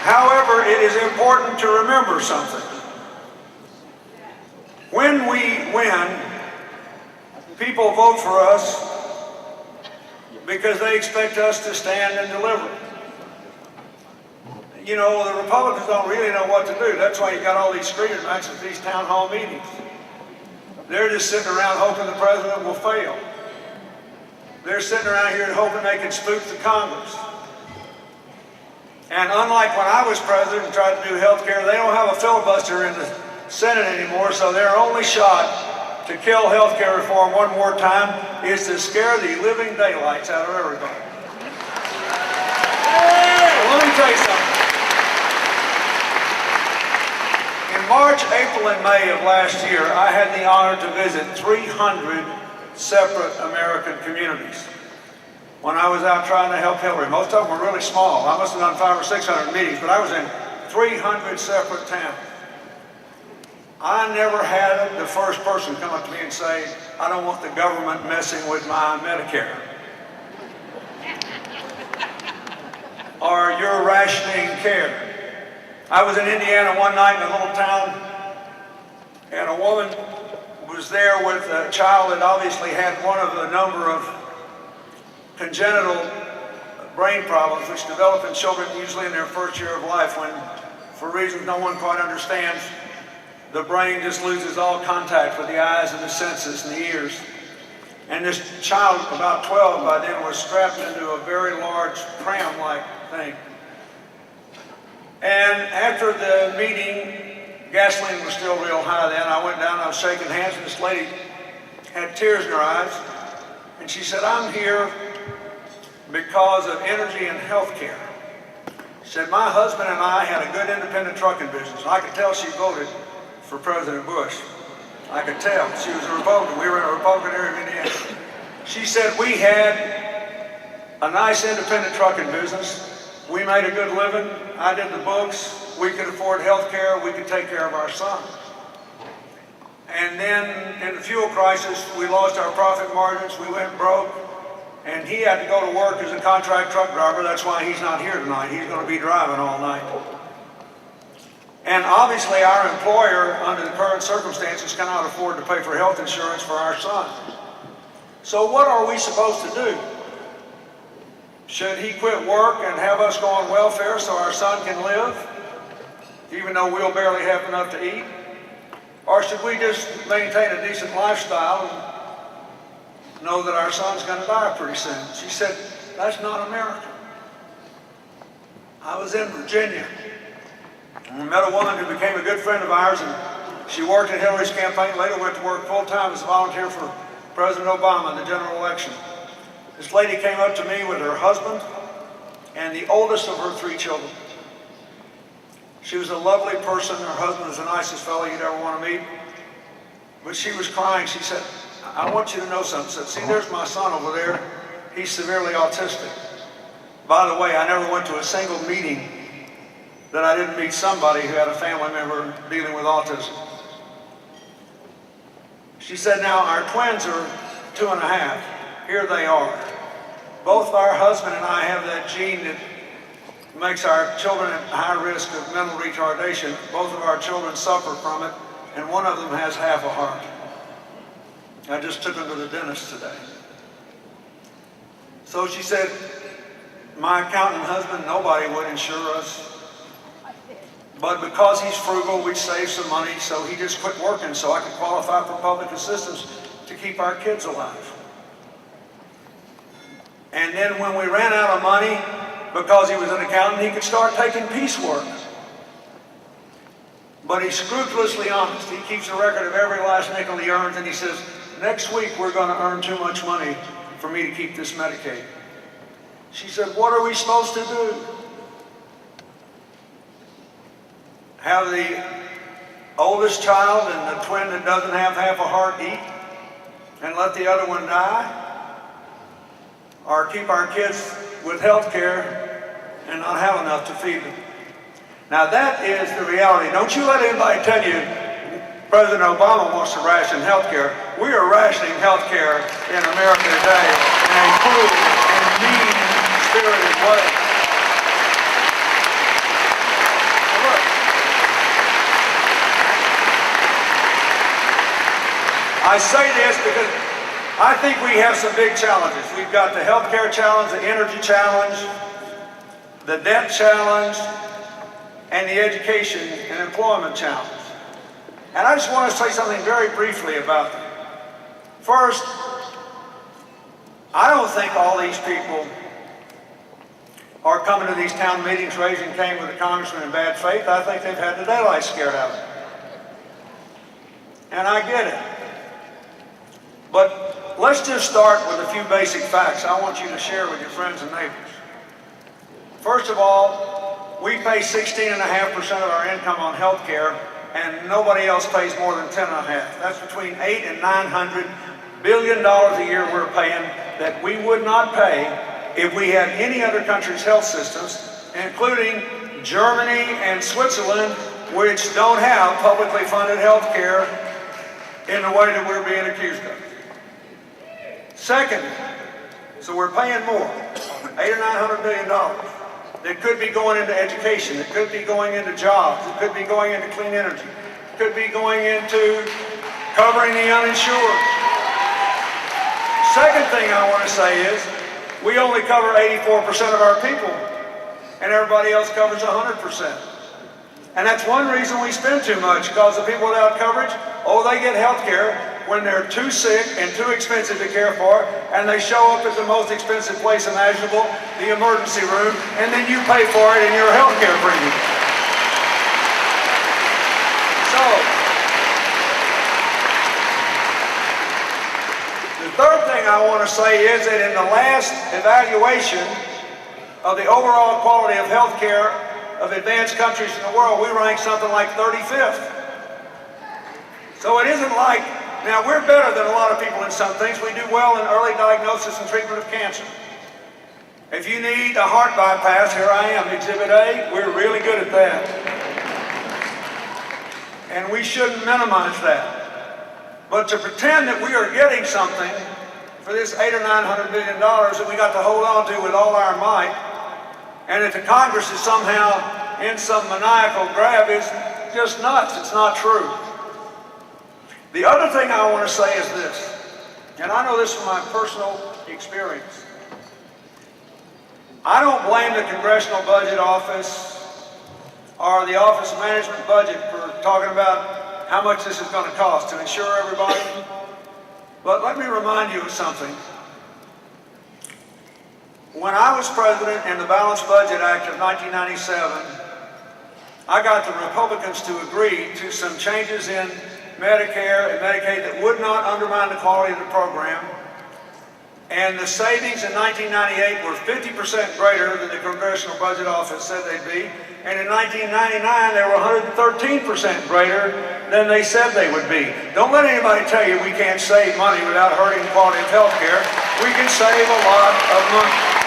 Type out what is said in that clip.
However, it is important to remember something. When we win, people vote for us because they expect us to stand and deliver. You know, the Republicans don't really know what to do. That's why you got all these screaming matches at these town hall meetings. They're just sitting around hoping the president will fail. They're sitting around here hoping they can spook the Congress. And unlike when I was president and tried to do health care, they don't have a filibuster in the Senate anymore, so their only shot to kill health care reform one more time is to scare the living daylights out of everybody. Well, let me tell you something. In March, April, and May of last year, I had the honor to visit 300 separate American communities when I was out trying to help Hillary. Most of them were really small. I must have done 500 or 600 meetings, but I was in 300 separate towns. I never had the first person come up to me and say, I don't want the government messing with my Medicare. Or you're rationing care. I was in Indiana one night in a little town, and a woman was there with a child that obviously had one of a number of congenital brain problems which develop in children usually in their first year of life when, for reasons no one quite understands, the brain just loses all contact with the eyes and the senses and the ears. And this child, about 12 by then, was strapped into a very large pram-like thing. And after the meeting, gasoline was still real high then. I went down, I was shaking hands, and this lady had tears in her eyes. And she said, I'm here because of energy and health care. She said, my husband and I had a good independent trucking business. I could tell she voted for President Bush. I could tell. She was a Republican. We were in a Republican area of Indiana. She said, we had a nice independent trucking business. We made a good living. I did the books. We could afford health care. We could take care of our son. And then in the fuel crisis, we lost our profit margins. We went broke. And he had to go to work as a contract truck driver. That's why he's not here tonight. He's going to be driving all night. And obviously our employer, under the current circumstances, cannot afford to pay for health insurance for our son. So what are we supposed to do? Should he quit work and have us go on welfare so our son can live, even though we'll barely have enough to eat? Or should we just maintain a decent lifestyle and know that our son's going to die pretty soon? She said, that's not America. I was in Virginia. We met a woman who became a good friend of ours, and she worked in Hillary's campaign, later went to work full-time as a volunteer for President Obama in the general election. This lady came up to me with her husband and the oldest of her 3 children. She was a lovely person. Her husband was the nicest fellow you'd ever want to meet. But she was crying. She said, I want you to know something. She said, see, there's my son over there. He's severely autistic. By the way, I never went to a single meeting that I didn't meet somebody who had a family member dealing with autism. She said, now our twins are 2.5. Here they are. Both our husband and I have that gene that makes our children at high risk of mental retardation. Both of our children suffer from it, and one of them has half a heart. I just took him to the dentist today. So she said, my accountant husband, nobody would insure us. But because he's frugal, we saved some money, so he just quit working so I could qualify for public assistance to keep our kids alive. And then when we ran out of money, because he was an accountant, he could start taking piecework. But he's scrupulously honest. He keeps a record of every last nickel he earns, and he says, next week we're going to earn too much money for me to keep this Medicaid. She said, what are we supposed to do? Have the oldest child and the twin that doesn't have half a heart eat and let the other one die? Or keep our kids with health care and not have enough to feed them? Now that is the reality. Don't you let anybody tell you President Obama wants to ration health care. We are rationing health care in America today in a cruel and mean-spirited way. I say this because I think we have some big challenges. We've got the healthcare challenge, the energy challenge, the debt challenge, and the education and employment challenge. And I just want to say something very briefly about them. First, I don't think all these people are coming to these town meetings raising cane with the congressman in bad faith. I think they've had the daylight scared out of them. And I get it. But let's just start with a few basic facts I want you to share with your friends and neighbors. First of all, we pay 16.5% of our income on health care, and nobody else pays more than 10.5%. That's between $800 and $900 billion a year we're paying that we would not pay if we had any other country's health systems, including Germany and Switzerland, which don't have publicly funded health care in the way that we're being accused of. Second, so we're paying more, $800 or $900 billion. That could be going into education, it could be going into jobs, it could be going into clean energy, it could be going into covering the uninsured. Second thing I want to say is, we only cover 84% of our people, and everybody else covers 100%. And that's one reason we spend too much, because the people without coverage, they get health care when they're too sick and too expensive to care for, and they show up at the most expensive place imaginable, the emergency room, and then you pay for it in your health care premium. So, the third thing I want to say is that in the last evaluation of the overall quality of health care of advanced countries in the world, we ranked something like 35th. So it isn't like, now we're better than a lot of people in some things. We do well in early diagnosis and treatment of cancer. If you need a heart bypass, here I am, Exhibit A, we're really good at that. And we shouldn't minimize that. But to pretend that we are getting something for this $800 or $900 billion that we got to hold on to with all our might, and that the Congress is somehow in some maniacal grab is just nuts. It's not true. The other thing I want to say is this, and I know this from my personal experience. I don't blame the Congressional Budget Office or the Office of Management Budget for talking about how much this is going to cost to insure everybody. But let me remind you of something. When I was president in the Balanced Budget Act of 1997, I got the Republicans to agree to some changes in Medicare and Medicaid that would not undermine the quality of the program. And the savings in 1998 were 50% greater than the Congressional Budget Office said they'd be. And in 1999, they were 113% greater than they said they would be. Don't let anybody tell you we can't save money without hurting the quality of health care. We can save a lot of money.